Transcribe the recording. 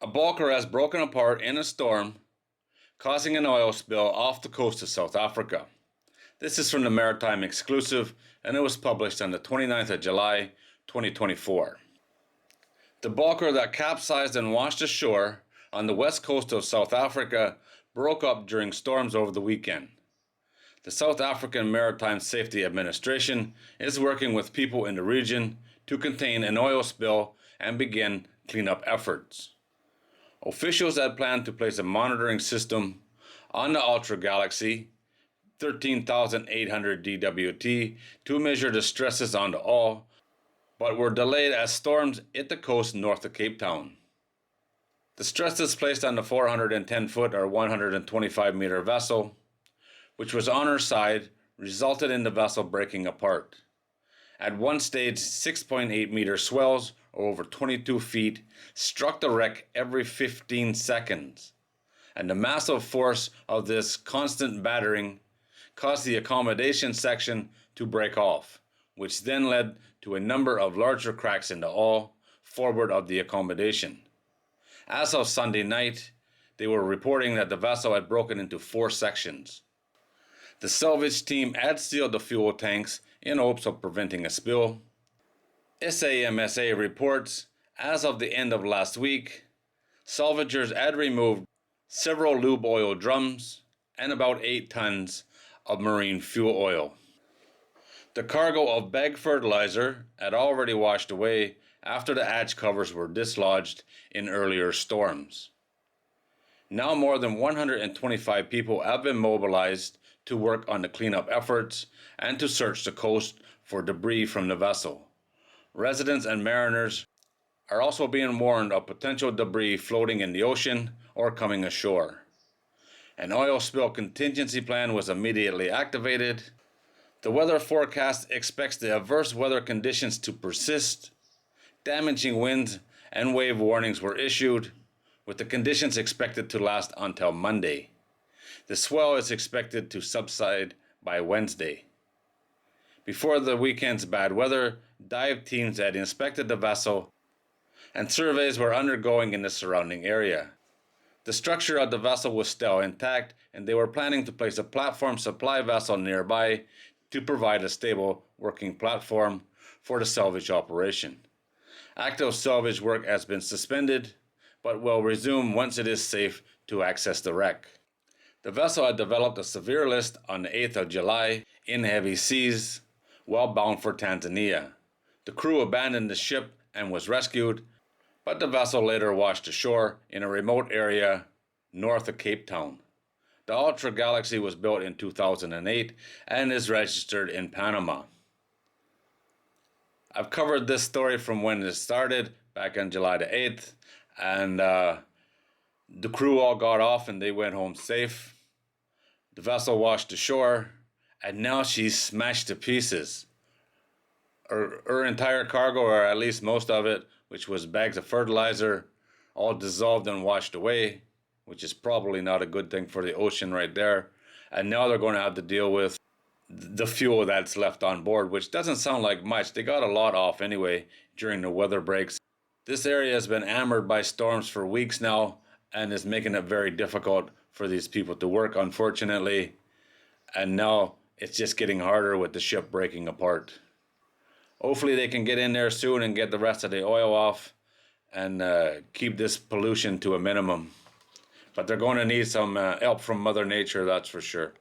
A bulker has broken apart in a storm, causing an oil spill off the coast of South Africa. This is from the Maritime Exclusive, and it was published on the 29th of July, 2024. The bulker that capsized and washed ashore on the west coast of South Africa broke up during storms over the weekend. The South African Maritime Safety Administration is working with people in the region to contain an oil spill and begin cleanup efforts. Officials had planned to place a monitoring system on the Ultra Galaxy 13,800 DWT to measure the stresses on the oil, but were delayed as storms hit the coast north of Cape Town. The stresses placed on the 410-foot or 125-meter vessel, which was on her side, resulted in the vessel breaking apart. At one stage, 6.8-meter swells, or over 22 feet, struck the wreck every 15 seconds, and the massive force of this constant battering caused the accommodation section to break off, which then led to a number of larger cracks in the hull forward of the accommodation. As of Sunday night, they were reporting that the vessel had broken into 4 sections. The salvage team had sealed the fuel tanks in hopes of preventing a spill. SAMSA reports, as of the end of last week, salvagers had removed several lube oil drums and about 8 tons of marine fuel oil. The cargo of bag fertilizer had already washed away after the hatch covers were dislodged in earlier storms. Now more than 125 people have been mobilized to work on the cleanup efforts and to search the coast for debris from the vessel. Residents and mariners are also being warned of potential debris floating in the ocean or coming ashore. An oil spill contingency plan was immediately activated. The weather forecast expects the adverse weather conditions to persist. Damaging winds and wave warnings were issued, with the conditions expected to last until Monday. The swell is expected to subside by Wednesday. Before the weekend's bad weather, dive teams had inspected the vessel and surveys were undergoing in the surrounding area. The structure of the vessel was still intact, and they were planning to place a platform supply vessel nearby to provide a stable working platform for the salvage operation. Active salvage work has been suspended, but will resume once it is safe to access the wreck. The vessel had developed a severe list on the 8th of July in heavy seas while bound for Tanzania. The crew abandoned the ship and was rescued, but the vessel later washed ashore in a remote area north of Cape Town. The Ultra Galaxy was built in 2008 and is registered in Panama. I've covered this story from when it started back on July the 8th, and the crew all got off and they went home safe. The vessel washed ashore, and now she's smashed to pieces. Her entire cargo, or at least most of it, which was bags of fertilizer, all dissolved and washed away, which is probably not a good thing for the ocean right there. And now they're going to have to deal with the fuel that's left on board, which doesn't sound like much. They got a lot off anyway during the weather breaks. This area has been hammered by storms for weeks now and is making it very difficult for these people to work, unfortunately. And now it's just getting harder with the ship breaking apart. Hopefully they can get in there soon and get the rest of the oil off and keep this pollution to a minimum. But they're going to need some help from Mother Nature, that's for sure.